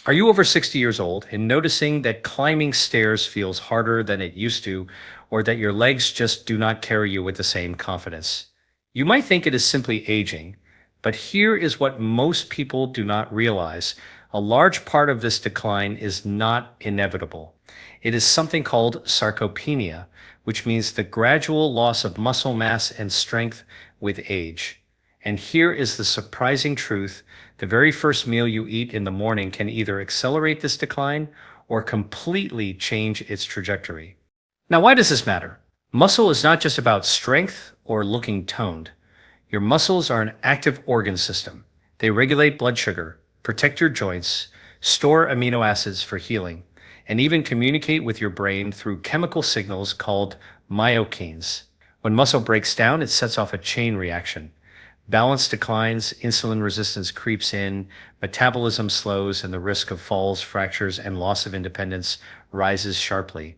Are you over 60 years old and noticing that climbing stairs feels harder than it used to, or that your legs just do not carry you with the same confidence? You might think it is simply aging, but here is what most people do not realize. A large part of this decline is not inevitable. It is something called sarcopenia, which means the gradual loss of muscle mass and strength with age. And here is the surprising truth. The very first meal you eat in the morning can either accelerate this decline or completely change its trajectory. Now, why does this matter? Muscle is not just about strength or looking toned. Your muscles are an active organ system. They regulate blood sugar, protect your joints, store amino acids for healing, and even communicate with your brain through chemical signals called myokines. When muscle breaks down, it sets off a chain reaction. Balance declines, insulin resistance creeps in, metabolism slows, and the risk of falls, fractures, and loss of independence rises sharply.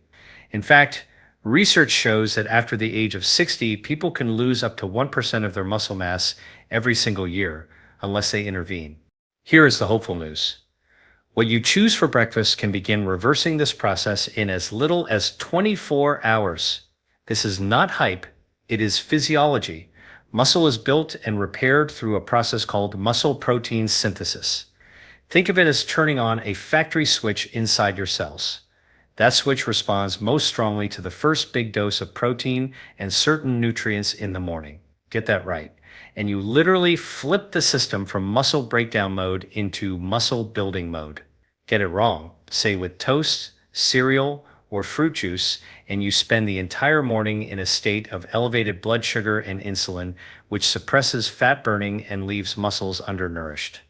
In fact, research shows that after the age of 60, people can lose up to 1% of their muscle mass every single year, unless they intervene. Here is the hopeful news. What you choose for breakfast can begin reversing this process in as little as 24 hours. This is not hype, it is physiology. Muscle is built and repaired through a process called muscle protein synthesis. Think of it as turning on a factory switch inside your cells. That switch responds most strongly to the first big dose of protein and certain nutrients in the morning. Get that right. And you literally flip the system from muscle breakdown mode into muscle building mode. Get it wrong, say with toast, cereal, or fruit juice, and you spend the entire morning in a state of elevated blood sugar and insulin, which suppresses fat burning and leaves muscles undernourished.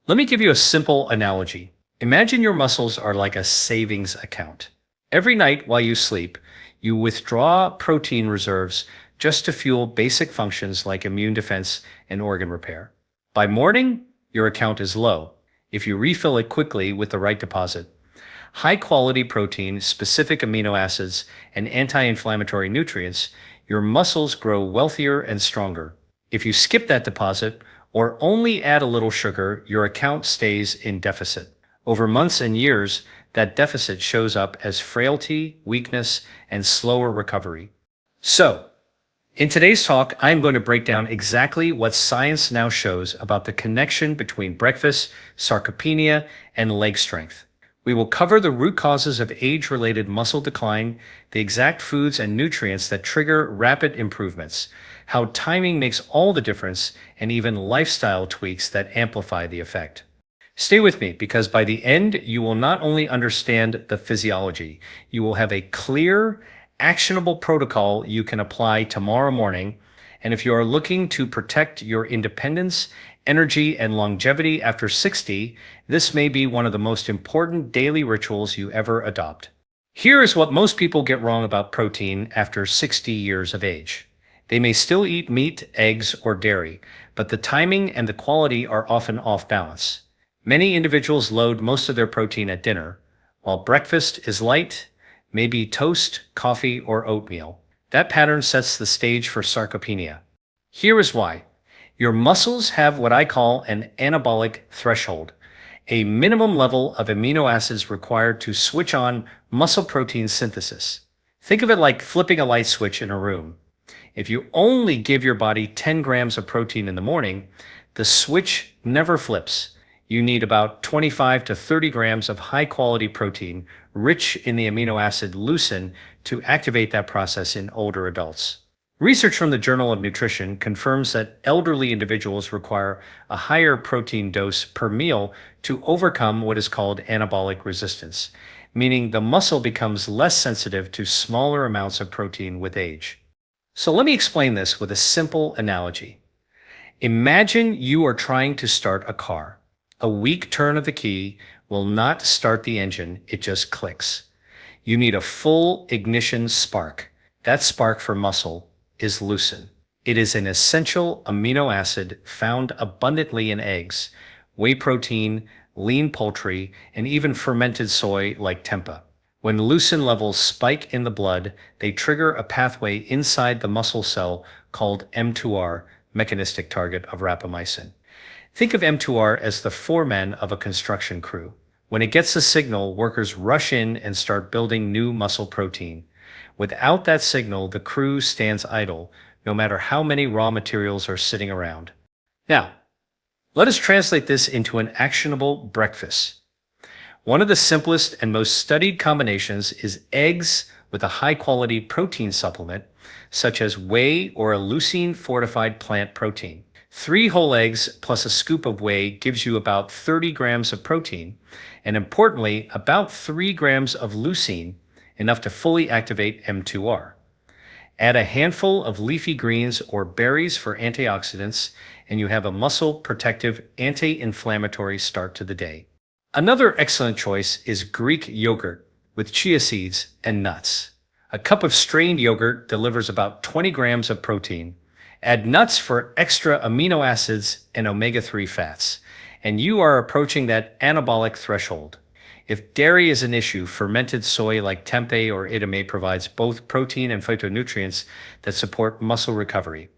Let me give you a simple analogy. Imagine your muscles are like a savings account. Every night while you sleep, you withdraw protein reserves just to fuel basic functions like immune defense and organ repair. By morning, your account is low. If you refill it quickly with the right deposit, high-quality protein, specific amino acids, and anti-inflammatory nutrients, your muscles grow wealthier and stronger. If you skip that deposit or only add a little sugar, your account stays in deficit. Over months and years, that deficit shows up as frailty, weakness, and slower recovery. So, in today's talk, I'm going to break down exactly what science now shows about the connection between breakfast, sarcopenia, and leg strength. We will cover the root causes of age-related muscle decline, the exact foods and nutrients that trigger rapid improvements, how timing makes all the difference, and even lifestyle tweaks that amplify the effect. Stay with me, because by the end, you will not only understand the physiology, you will have a clear, actionable protocol you can apply tomorrow morning. And if you are looking to protect your independence, energy, and longevity after 60, this may be one of the most important daily rituals you ever adopt. Here is what most people get wrong about protein after 60 years of age. They may still eat meat, eggs, or dairy, but the timing and the quality are often off balance. Many individuals load most of their protein at dinner, while breakfast is light, maybe toast, coffee, or oatmeal. That pattern sets the stage for sarcopenia. Here is why. Your muscles have what I call an anabolic threshold, a minimum level of amino acids required to switch on muscle protein synthesis. Think of it like flipping a light switch in a room. If you only give your body 10 grams of protein in the morning, the switch never flips. You need about 25 to 30 grams of high-quality protein, rich in the amino acid leucine, to activate that process in older adults. Research from the Journal of Nutrition confirms that elderly individuals require a higher protein dose per meal to overcome what is called anabolic resistance, meaning the muscle becomes less sensitive to smaller amounts of protein with age. So let me explain this with a simple analogy. Imagine you are trying to start a car. A weak turn of the key will not start the engine, it just clicks. You need a full ignition spark. That spark for muscle is leucine. It is an essential amino acid found abundantly in eggs, whey protein, lean poultry, and even fermented soy like tempeh. When leucine levels spike in the blood, they trigger a pathway inside the muscle cell called M2R, mechanistic target of rapamycin. Think of M2R as the foreman of a construction crew. When it gets the signal, workers rush in and start building new muscle protein. Without that signal, the crew stands idle, no matter how many raw materials are sitting around. Now, let us translate this into an actionable breakfast. One of the simplest and most studied combinations is eggs with a high-quality protein supplement, such as whey or a leucine-fortified plant protein. 3 whole eggs plus a scoop of whey gives you about 30 grams of protein, and importantly, about 3 grams of leucine, enough to fully activate M2R. Add a handful of leafy greens or berries for antioxidants, and you have a muscle protective anti-inflammatory start to the day. Another excellent choice is Greek yogurt with chia seeds and nuts. A cup of strained yogurt delivers about 20 grams of protein. Add nuts for extra amino acids and omega-3 fats, and you are approaching that anabolic threshold. If dairy is an issue, fermented soy like tempeh or edamame provides both protein and phytonutrients that support muscle recovery.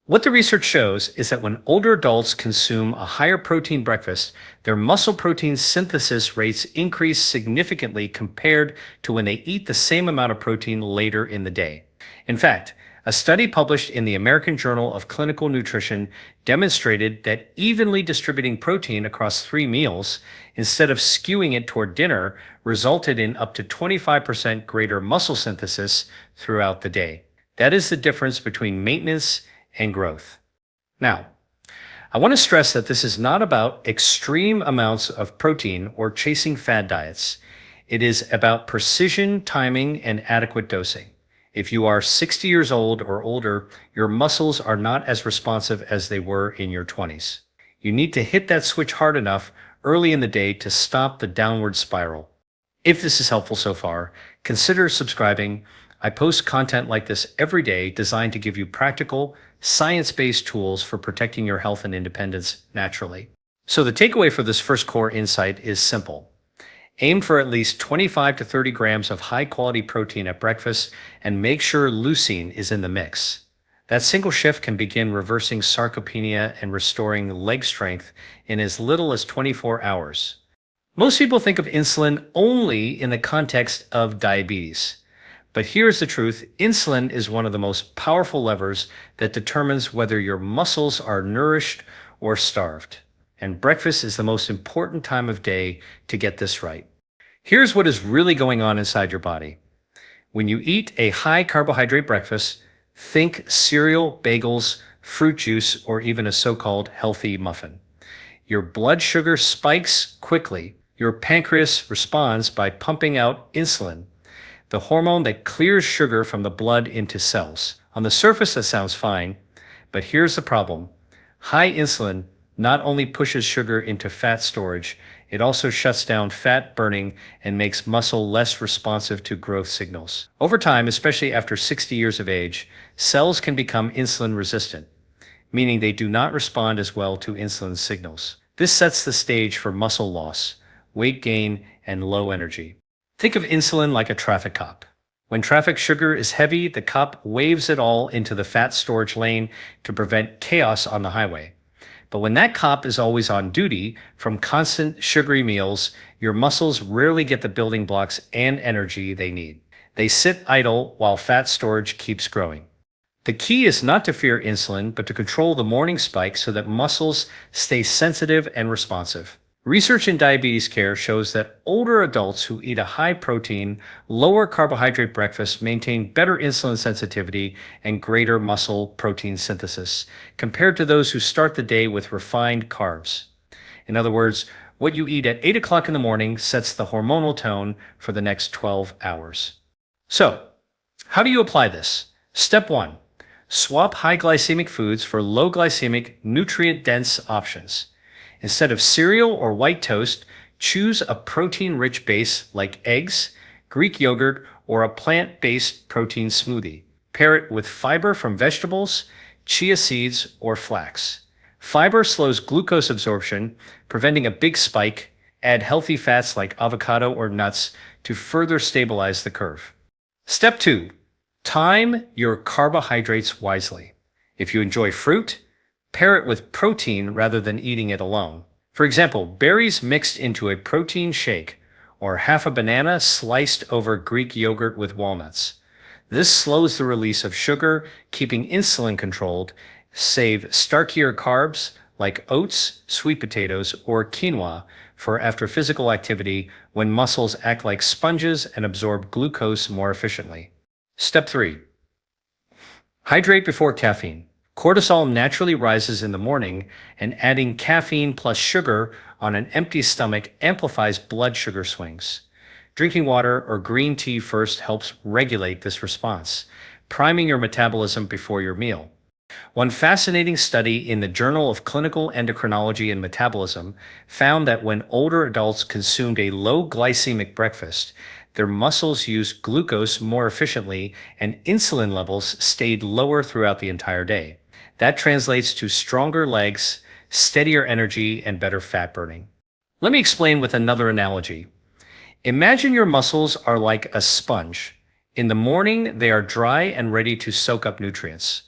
What the research shows is that when older adults consume a higher protein breakfast, their muscle protein synthesis rates increase significantly compared to when they eat the same amount of protein later in the day. In fact, a study published in the American Journal of Clinical Nutrition demonstrated that evenly distributing protein across 3 meals, instead of skewing it toward dinner, resulted in up to 25% greater muscle synthesis throughout the day. That is the difference between maintenance and growth. Now, I want to stress that this is not about extreme amounts of protein or chasing fad diets. It is about precision, timing, and adequate dosing. If you are 60 years old or older, your muscles are not as responsive as they were in your 20s. You need to hit that switch hard enough early in the day to stop the downward spiral. If this is helpful so far, consider subscribing. I post content like this every day designed to give you practical, science-based tools for protecting your health and independence naturally. So the takeaway for this first core insight is simple. Aim for at least 25 to 30 grams of high-quality protein at breakfast and make sure leucine is in the mix. That single shift can begin reversing sarcopenia and restoring leg strength in as little as 24 hours. Most people think of insulin only in the context of diabetes. But here's the truth, insulin is one of the most powerful levers that determines whether your muscles are nourished or starved. And breakfast is the most important time of day to get this right. Here's what is really going on inside your body. When you eat a high carbohydrate breakfast, think cereal, bagels, fruit juice, or even a so-called healthy muffin. Your blood sugar spikes quickly. Your pancreas responds by pumping out insulin, the hormone that clears sugar from the blood into cells. On the surface, that sounds fine, but here's the problem. High insulin not only pushes sugar into fat storage, it also shuts down fat burning and makes muscle less responsive to growth signals. Over time, especially after 60 years of age, cells can become insulin resistant, meaning they do not respond as well to insulin signals. This sets the stage for muscle loss, weight gain, and low energy. Think of insulin like a traffic cop. When traffic sugar is heavy, the cop waves it all into the fat storage lane to prevent chaos on the highway. But when that cop is always on duty from constant sugary meals, your muscles rarely get the building blocks and energy they need. They sit idle while fat storage keeps growing. The key is not to fear insulin, but to control the morning spike so that muscles stay sensitive and responsive. Research in diabetes care shows that older adults who eat a high-protein, lower-carbohydrate breakfast maintain better insulin sensitivity and greater muscle protein synthesis, compared to those who start the day with refined carbs. In other words, what you eat at 8 o'clock in the morning sets the hormonal tone for the next 12 hours. So, how do you apply this? Step 1. Swap high-glycemic foods for low-glycemic, nutrient-dense options. Instead of cereal or white toast, choose a protein-rich base like eggs, Greek yogurt, or a plant-based protein smoothie. Pair it with fiber from vegetables, chia seeds, or flax. Fiber slows glucose absorption, preventing a big spike. Add healthy fats like avocado or nuts to further stabilize the curve. Step 2. Time your carbohydrates wisely. If you enjoy fruit, pair it with protein rather than eating it alone. For example, berries mixed into a protein shake, or half a banana sliced over Greek yogurt with walnuts. This slows the release of sugar, keeping insulin controlled, save starkier carbs like oats, sweet potatoes, or quinoa for after physical activity when muscles act like sponges and absorb glucose more efficiently. Step 3. Hydrate before caffeine. Cortisol naturally rises in the morning, and adding caffeine plus sugar on an empty stomach amplifies blood sugar swings. Drinking water or green tea first helps regulate this response, priming your metabolism before your meal. One fascinating study in the Journal of Clinical Endocrinology and Metabolism found that when older adults consumed a low glycemic breakfast, their muscles used glucose more efficiently and insulin levels stayed lower throughout the entire day. That translates to stronger legs, steadier energy, and better fat burning. Let me explain with another analogy. Imagine your muscles are like a sponge. In the morning, they are dry and ready to soak up nutrients.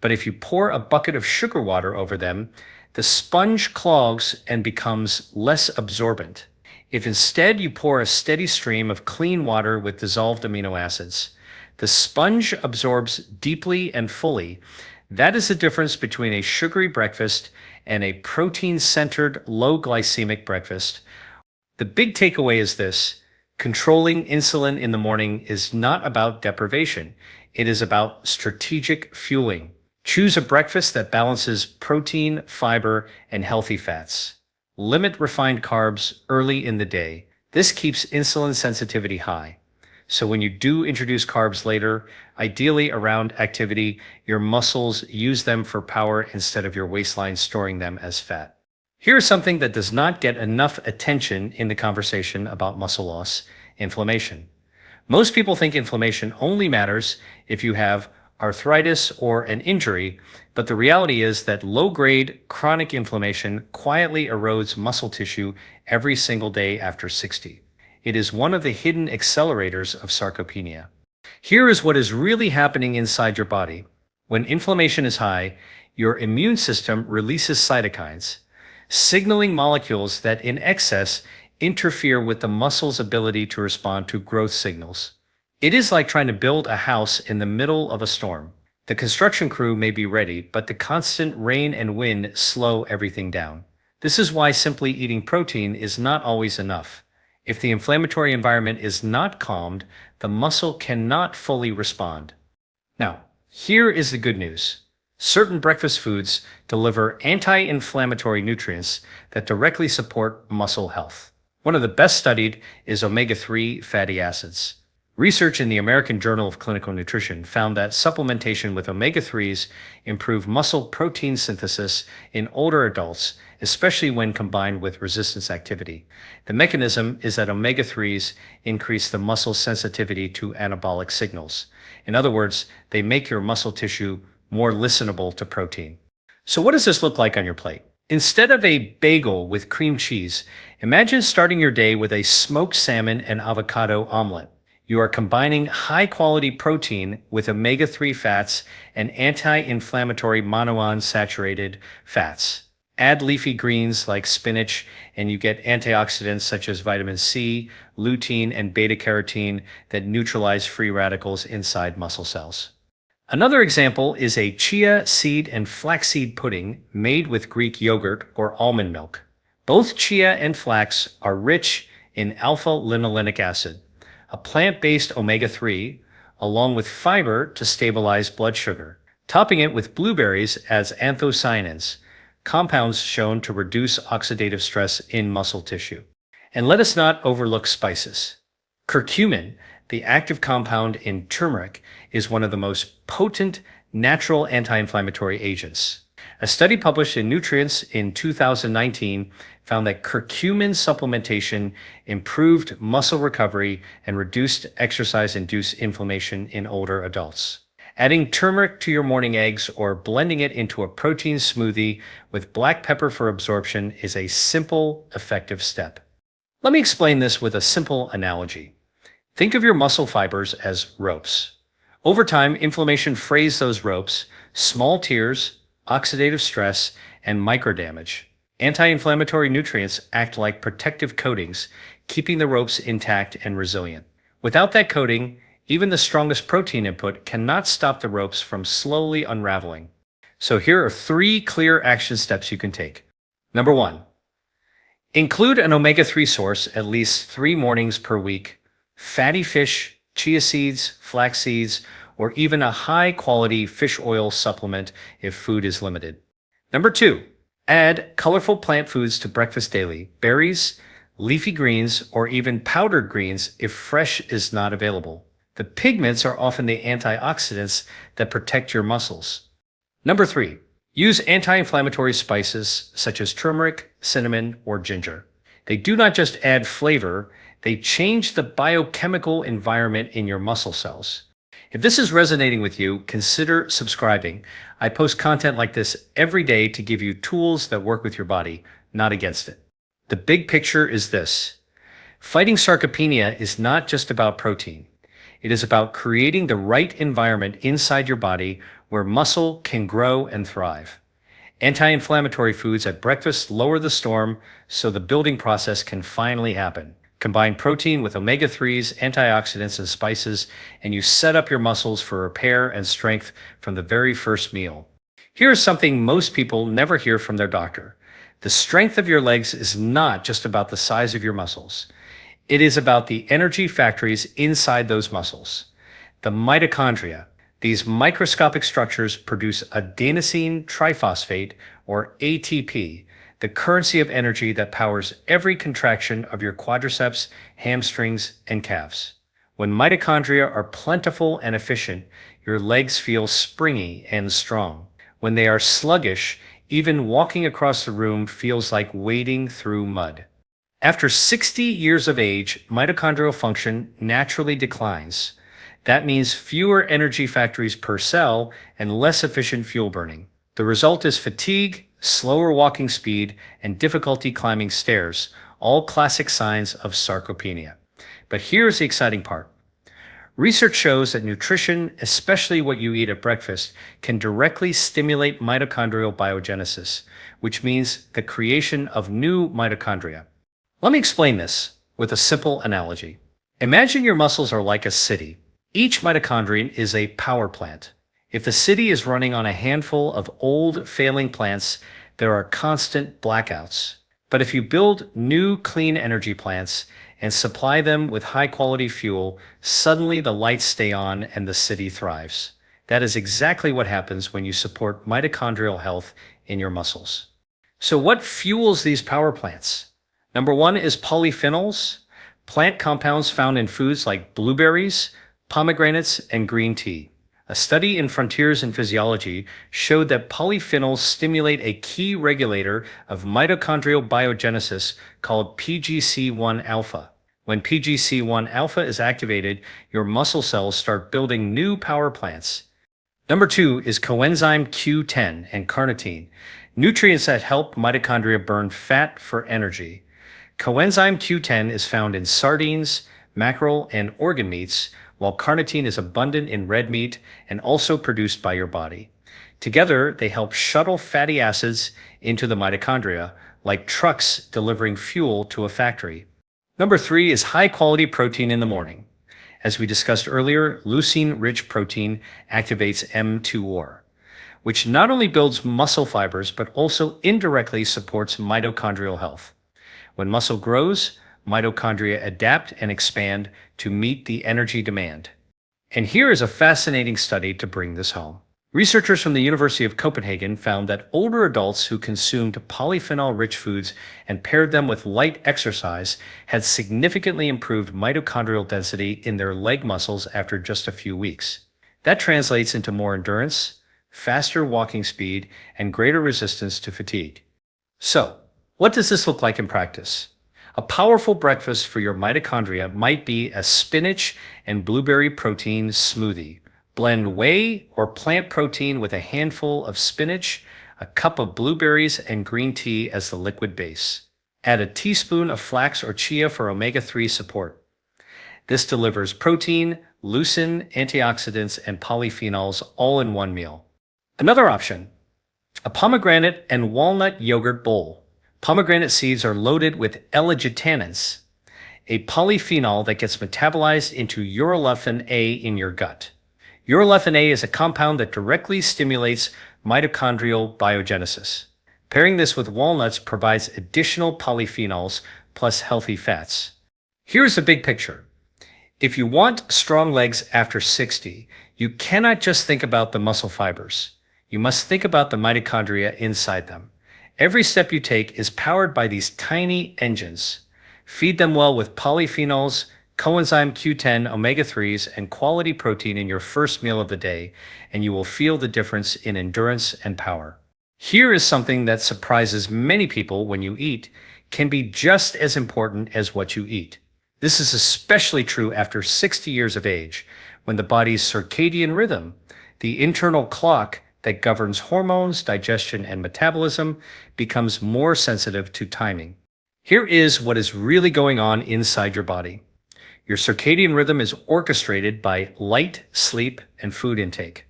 But if you pour a bucket of sugar water over them, the sponge clogs and becomes less absorbent. If instead you pour a steady stream of clean water with dissolved amino acids, the sponge absorbs deeply and fully. That is the difference between a sugary breakfast and a protein-centered, low glycemic breakfast. The big takeaway is this: controlling insulin in the morning is not about deprivation. It is about strategic fueling. Choose a breakfast that balances protein, fiber, and healthy fats. Limit refined carbs early in the day. This keeps insulin sensitivity high. So when you do introduce carbs later, ideally around activity, your muscles use them for power instead of your waistline storing them as fat. Here's something that does not get enough attention in the conversation about muscle loss: inflammation. Most people think inflammation only matters if you have arthritis or an injury, but the reality is that low-grade chronic inflammation quietly erodes muscle tissue every single day after 60. It is one of the hidden accelerators of sarcopenia. Here is what is really happening inside your body. When inflammation is high, your immune system releases cytokines, signaling molecules that in excess interfere with the muscle's ability to respond to growth signals. It is like trying to build a house in the middle of a storm. The construction crew may be ready, but the constant rain and wind slow everything down. This is why simply eating protein is not always enough. If the inflammatory environment is not calmed, the muscle cannot fully respond. Now, here is the good news. Certain breakfast foods deliver anti-inflammatory nutrients that directly support muscle health. One of the best studied is omega-3 fatty acids. Research in the American Journal of Clinical Nutrition found that supplementation with omega-3s improved muscle protein synthesis in older adults, especially when combined with resistance activity. The mechanism is that omega-3s increase the muscle sensitivity to anabolic signals. In other words, they make your muscle tissue more listenable to protein. So what does this look like on your plate? Instead of a bagel with cream cheese, imagine starting your day with a smoked salmon and avocado omelet. You are combining high-quality protein with omega-3 fats and anti-inflammatory monounsaturated fats. Add leafy greens like spinach, and you get antioxidants such as vitamin C, lutein, and beta-carotene that neutralize free radicals inside muscle cells. Another example is a chia seed and flaxseed pudding made with Greek yogurt or almond milk. Both chia and flax are rich in alpha-linolenic acid, a plant-based omega-3, along with fiber to stabilize blood sugar. Topping it with blueberries adds anthocyanins, compounds shown to reduce oxidative stress in muscle tissue. And let us not overlook spices. Curcumin, the active compound in turmeric, is one of the most potent natural anti-inflammatory agents. A study published in Nutrients in 2019 found that curcumin supplementation improved muscle recovery and reduced exercise-induced inflammation in older adults. Adding turmeric to your morning eggs or blending it into a protein smoothie with black pepper for absorption is a simple, effective step. Let me explain this with a simple analogy. Think of your muscle fibers as ropes. Over time, inflammation frays those ropes, small tears, oxidative stress, and microdamage. Anti-inflammatory nutrients act like protective coatings, keeping the ropes intact and resilient. Without that coating, even the strongest protein input cannot stop the ropes from slowly unraveling. So here are 3 clear action steps you can take. Number 1, include an omega-3 source at least 3 mornings per week. Fatty fish, chia seeds, flax seeds, or even a high-quality fish oil supplement if food is limited. Number 2, add colorful plant foods to breakfast daily. Berries, leafy greens, or even powdered greens if fresh is not available. The pigments are often the antioxidants that protect your muscles. Number 3, use anti-inflammatory spices such as turmeric, cinnamon, or ginger. They do not just add flavor, they change the biochemical environment in your muscle cells. If this is resonating with you, consider subscribing. I post content like this every day to give you tools that work with your body, not against it. The big picture is this. Fighting sarcopenia is not just about protein. It is about creating the right environment inside your body where muscle can grow and thrive. Anti-inflammatory foods at breakfast lower the storm so the building process can finally happen. Combine protein with omega-3s, antioxidants, and spices, and you set up your muscles for repair and strength from the very first meal. Here is something most people never hear from their doctor. The strength of your legs is not just about the size of your muscles. It is about the energy factories inside those muscles. The mitochondria. These microscopic structures produce adenosine triphosphate, or ATP, the currency of energy that powers every contraction of your quadriceps, hamstrings, and calves. When mitochondria are plentiful and efficient, your legs feel springy and strong. When they are sluggish, even walking across the room feels like wading through mud. After 60 years of age, mitochondrial function naturally declines. That means fewer energy factories per cell and less efficient fuel burning. The result is fatigue, slower walking speed, and difficulty climbing stairs, all classic signs of sarcopenia. But here's the exciting part. Research shows that nutrition, especially what you eat at breakfast, can directly stimulate mitochondrial biogenesis, which means the creation of new mitochondria. Let me explain this with a simple analogy. Imagine your muscles are like a city. Each mitochondrion is a power plant. If the city is running on a handful of old, failing plants, there are constant blackouts. But if you build new, clean energy plants and supply them with high-quality fuel, suddenly the lights stay on and the city thrives. That is exactly what happens when you support mitochondrial health in your muscles. So what fuels these power plants? Number 1 is polyphenols, plant compounds found in foods like blueberries, pomegranates, and green tea. A study in Frontiers in Physiology showed that polyphenols stimulate a key regulator of mitochondrial biogenesis called PGC1 alpha. When PGC1 alpha is activated, your muscle cells start building new power plants. Number 2 is coenzyme Q10 and carnitine, nutrients that help mitochondria burn fat for energy. Coenzyme Q10 is found in sardines, mackerel, and organ meats, while carnitine is abundant in red meat and also produced by your body. Together, they help shuttle fatty acids into the mitochondria, like trucks delivering fuel to a factory. Number 3 is high-quality protein in the morning. As we discussed earlier, leucine-rich protein activates mTOR, which not only builds muscle fibers but also indirectly supports mitochondrial health. When muscle grows, mitochondria adapt and expand to meet the energy demand. And here is a fascinating study to bring this home. Researchers from the University of Copenhagen found that older adults who consumed polyphenol-rich foods and paired them with light exercise had significantly improved mitochondrial density in their leg muscles after just a few weeks. That translates into more endurance, faster walking speed, and greater resistance to fatigue. So, what does this look like in practice? A powerful breakfast for your mitochondria might be a spinach and blueberry protein smoothie. Blend whey or plant protein with a handful of spinach, a cup of blueberries, and green tea as the liquid base. Add a teaspoon of flax or chia for omega-3 support. This delivers protein, leucine, antioxidants, and polyphenols all in one meal. Another option, a pomegranate and walnut yogurt bowl. Pomegranate seeds are loaded with L-glutamins, a polyphenol that gets metabolized into urolithin A in your gut. Urolithin A is a compound that directly stimulates mitochondrial biogenesis. Pairing this with walnuts provides additional polyphenols plus healthy fats. Here's the big picture. If you want strong legs after 60, you cannot just think about the muscle fibers. You must think about the mitochondria inside them. Every step you take is powered by these tiny engines. Feed them well with polyphenols, coenzyme Q10, omega-3s, and quality protein in your first meal of the day, and you will feel the difference in endurance and power. Here is something that surprises many people: when you eat can be just as important as what you eat. This is especially true after 60 years of age, when the body's circadian rhythm, the internal clock that governs hormones, digestion, and metabolism, becomes more sensitive to timing. Here is what is really going on inside your body. Your circadian rhythm is orchestrated by light, sleep, and food intake.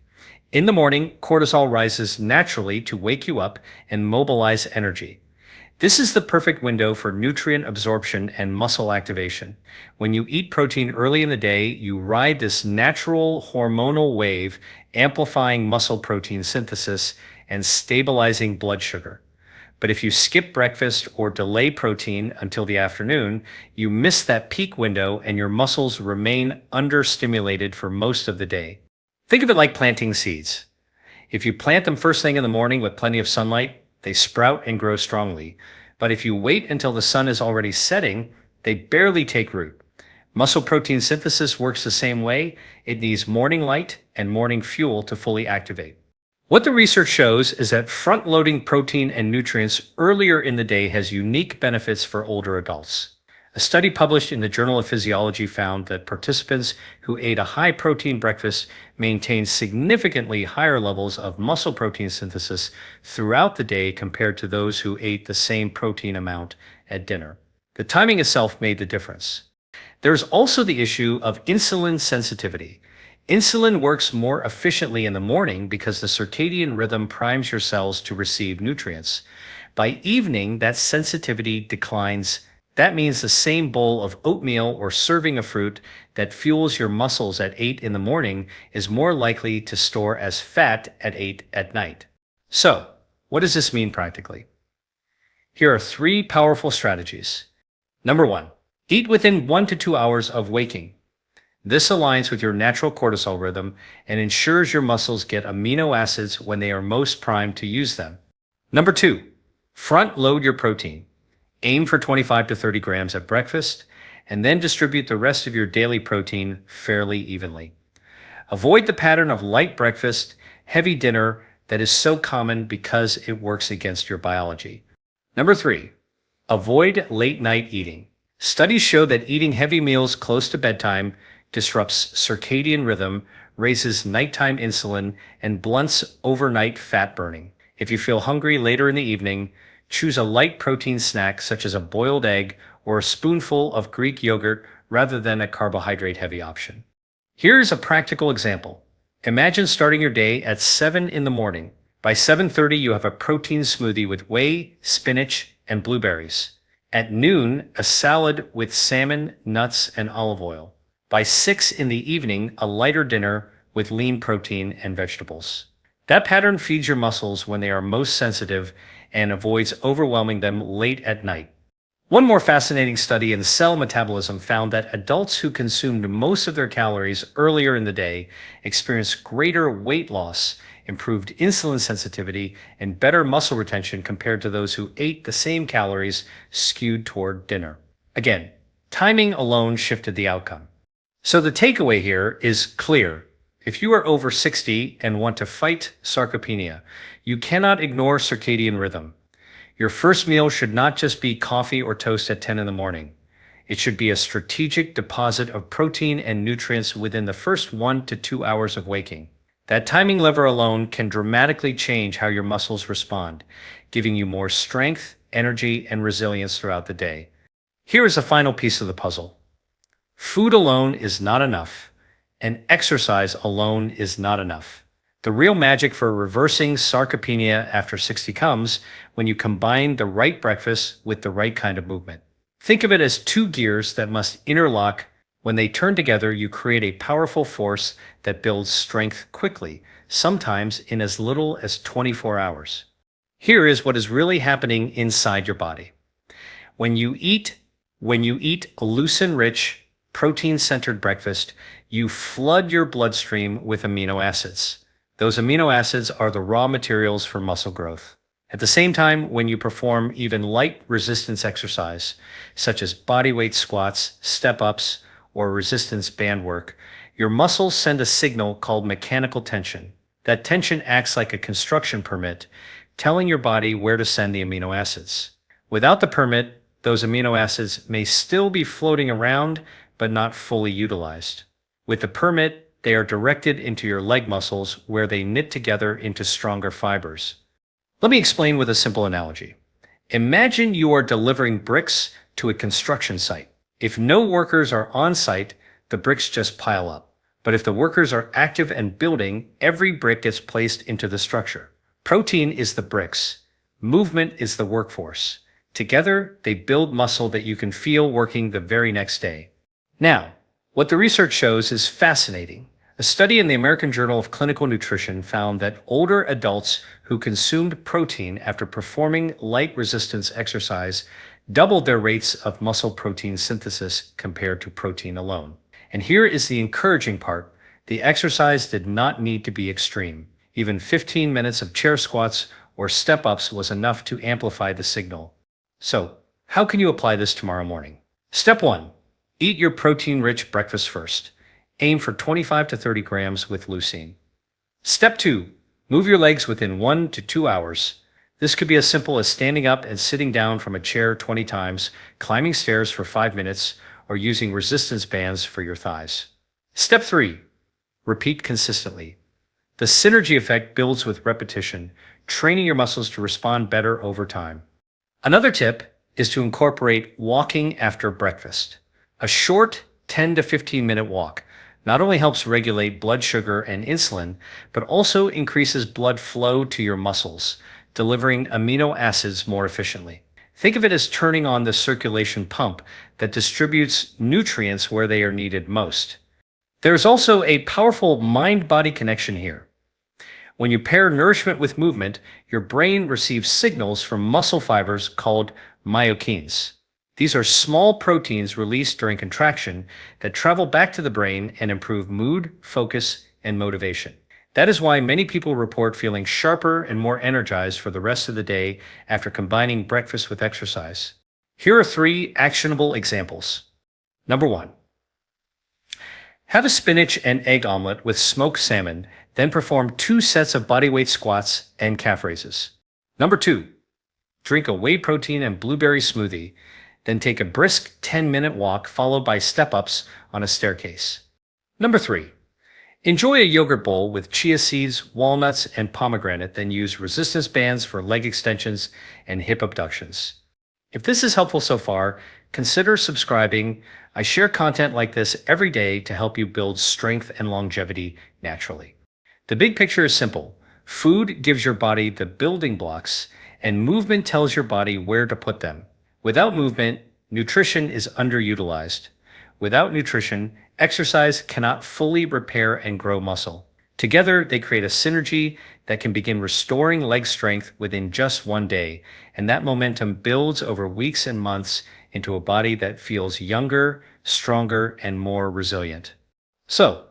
In the morning, cortisol rises naturally to wake you up and mobilize energy. This is the perfect window for nutrient absorption and muscle activation. When you eat protein early in the day, you ride this natural hormonal wave, amplifying muscle protein synthesis and stabilizing blood sugar. But if you skip breakfast or delay protein until the afternoon, you miss that peak window and your muscles remain understimulated for most of the day. Think of it like planting seeds. If you plant them first thing in the morning with plenty of sunlight, they sprout and grow strongly. But if you wait until the sun is already setting, they barely take root. Muscle protein synthesis works the same way. It needs morning light and morning fuel to fully activate. What the research shows is that front-loading protein and nutrients earlier in the day has unique benefits for older adults. A study published in the Journal of Physiology found that participants who ate a high-protein breakfast maintained significantly higher levels of muscle protein synthesis throughout the day compared to those who ate the same protein amount at dinner. The timing itself made the difference. There's also the issue of insulin sensitivity. Insulin works more efficiently in the morning because the circadian rhythm primes your cells to receive nutrients. By evening, that sensitivity declines. That means the same bowl of oatmeal or serving of fruit that fuels your muscles at 8 in the morning is more likely to store as fat at 8 at night. So, what does this mean practically? Here are 3 powerful strategies. Number 1, eat within 1 to 2 hours of waking. This aligns with your natural cortisol rhythm and ensures your muscles get amino acids when they are most primed to use them. Number 2, front load your protein. Aim for 25 to 30 grams at breakfast, and then distribute the rest of your daily protein fairly evenly. Avoid the pattern of light breakfast, heavy dinner that is so common because it works against your biology. Number 3, avoid late night eating. Studies show that eating heavy meals close to bedtime disrupts circadian rhythm, raises nighttime insulin, and blunts overnight fat burning. If you feel hungry later in the evening, choose a light protein snack such as a boiled egg or a spoonful of Greek yogurt rather than a carbohydrate-heavy option. Here's a practical example. Imagine starting your day at 7 in the morning. By 7:30, you have a protein smoothie with whey, spinach, and blueberries. At noon, a salad with salmon, nuts, and olive oil. By 6 in the evening, a lighter dinner with lean protein and vegetables. That pattern feeds your muscles when they are most sensitive and avoids overwhelming them late at night. One more fascinating study in cell metabolism found that adults who consumed most of their calories earlier in the day experienced greater weight loss, improved insulin sensitivity, and better muscle retention compared to those who ate the same calories skewed toward dinner. Again, timing alone shifted the outcome. So the takeaway here is clear. If you are over 60 and want to fight sarcopenia, you cannot ignore circadian rhythm. Your first meal should not just be coffee or toast at 10 in the morning. It should be a strategic deposit of protein and nutrients within the first 1 to 2 hours of waking. That timing lever alone can dramatically change how your muscles respond, giving you more strength, energy, and resilience throughout the day. Here is a final piece of the puzzle. Food alone is not enough, and exercise alone is not enough. The real magic for reversing sarcopenia after 60 comes when you combine the right breakfast with the right kind of movement. Think of it as two gears that must interlock. When they turn together, you create a powerful force that builds strength quickly, sometimes in as little as 24 hours. Here is what is really happening inside your body. When you eat a leucine-rich, protein-centered breakfast, you flood your bloodstream with amino acids. Those amino acids are the raw materials for muscle growth. At the same time, when you perform even light resistance exercise, such as bodyweight squats, step-ups, or resistance band work, your muscles send a signal called mechanical tension. That tension acts like a construction permit, telling your body where to send the amino acids. Without the permit, those amino acids may still be floating around, but not fully utilized. With the permit, they are directed into your leg muscles where they knit together into stronger fibers. Let me explain with a simple analogy. Imagine you are delivering bricks to a construction site. If no workers are on site, the bricks just pile up. But if the workers are active and building, every brick gets placed into the structure. Protein is the bricks. Movement is the workforce. Together, they build muscle that you can feel working the very next day. Now, what the research shows is fascinating. A study in the American Journal of Clinical Nutrition found that older adults who consumed protein after performing light resistance exercise doubled their rates of muscle protein synthesis compared to protein alone. And here is the encouraging part. The exercise did not need to be extreme. Even 15 minutes of chair squats or step-ups was enough to amplify the signal. So, how can you apply this tomorrow morning? Step 1. Eat your protein-rich breakfast first. Aim for 25 to 30 grams with leucine. Step 2. Move your legs within 1 to 2 hours. This could be as simple as standing up and sitting down from a chair 20 times, climbing stairs for 5 minutes, or using resistance bands for your thighs. Step 3. Repeat consistently. The synergy effect builds with repetition, training your muscles to respond better over time. Another tip is to incorporate walking after breakfast. A short 10 to 15 minute walk not only helps regulate blood sugar and insulin, but also increases blood flow to your muscles, delivering amino acids more efficiently. Think of it as turning on the circulation pump that distributes nutrients where they are needed most. There's also a powerful mind-body connection here. When you pair nourishment with movement, your brain receives signals from muscle fibers called myokines. These are small proteins released during contraction that travel back to the brain and improve mood, focus, and motivation. That is why many people report feeling sharper and more energized for the rest of the day after combining breakfast with exercise. Here are 3 actionable examples. Number 1. Have a spinach and egg omelet with smoked salmon, then perform 2 sets of bodyweight squats and calf raises. Number 2. Drink a whey protein and blueberry smoothie, then take a brisk 10-minute walk followed by step-ups on a staircase. Number 3. Enjoy a yogurt bowl with chia seeds, walnuts, and pomegranate, then use resistance bands for leg extensions and hip abductions. If this is helpful so far, consider subscribing. I share content like this every day to help you build strength and longevity naturally. The big picture is simple. Food gives your body the building blocks, and movement tells your body where to put them. Without movement, nutrition is underutilized. Without nutrition, exercise cannot fully repair and grow muscle. Together, they create a synergy that can begin restoring leg strength within just 1 day, and that momentum builds over weeks and months into a body that feels younger, stronger, and more resilient. So,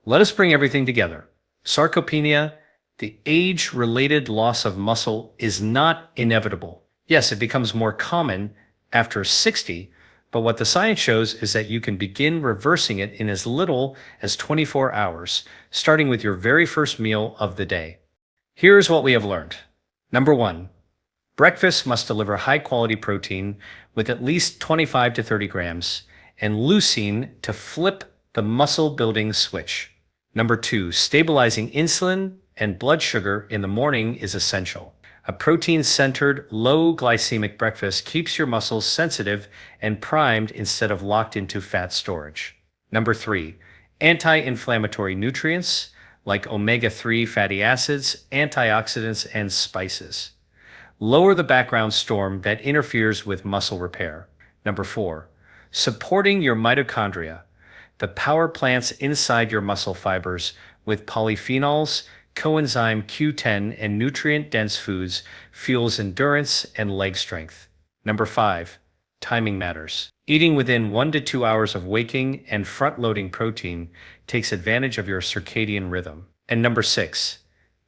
let us bring everything together. Sarcopenia, the age-related loss of muscle, is not inevitable. Yes, it becomes more common after 60, but what the science shows is that you can begin reversing it in as little as 24 hours, starting with your very first meal of the day. Here's what we have learned. Number 1, breakfast must deliver high-quality protein with at least 25 to 30 grams and leucine to flip the muscle-building switch. Number 2, stabilizing insulin and blood sugar in the morning is essential. A protein-centered, low-glycemic breakfast keeps your muscles sensitive and primed instead of locked into fat storage. Number 3, anti-inflammatory nutrients like omega-3 fatty acids, antioxidants, and spices. Lower the background storm that interferes with muscle repair. Number 4, supporting your mitochondria, the power plants inside your muscle fibers with polyphenols, coenzyme Q10, and nutrient-dense foods fuels endurance and leg strength. Number 5, timing matters. Eating within 1 to 2 hours of waking and front-loading protein takes advantage of your circadian rhythm. And number 6,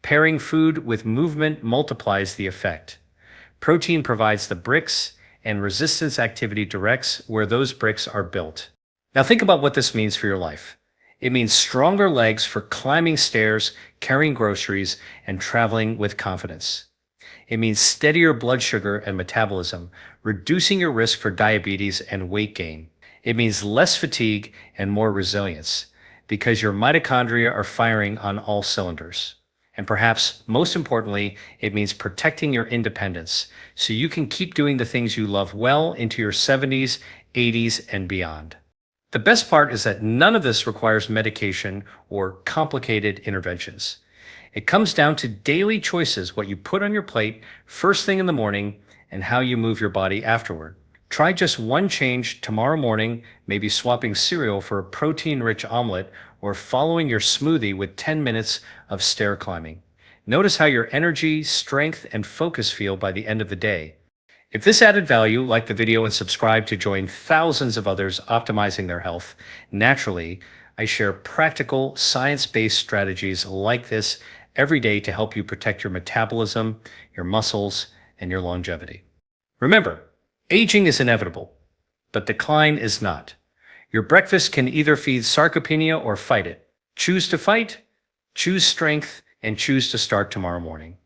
pairing food with movement multiplies the effect. Protein provides the bricks, and resistance activity directs where those bricks are built. Now think about what this means for your life. It means stronger legs for climbing stairs, carrying groceries, and traveling with confidence. It means steadier blood sugar and metabolism, reducing your risk for diabetes and weight gain. It means less fatigue and more resilience, because your mitochondria are firing on all cylinders. And perhaps most importantly, it means protecting your independence, so you can keep doing the things you love well into your 70s, 80s, and beyond. The best part is that none of this requires medication or complicated interventions. It comes down to daily choices, what you put on your plate first thing in the morning and how you move your body afterward. Try just one change tomorrow morning, maybe swapping cereal for a protein-rich omelet or following your smoothie with 10 minutes of stair climbing. Notice how your energy, strength, and focus feel by the end of the day. If this added value, like the video and subscribe to join thousands of others optimizing their health naturally. I share practical, science-based strategies like this every day to help you protect your metabolism, your muscles, and your longevity. Remember, aging is inevitable, but decline is not. Your breakfast can either feed sarcopenia or fight it. Choose to fight, choose strength, and choose to start tomorrow morning.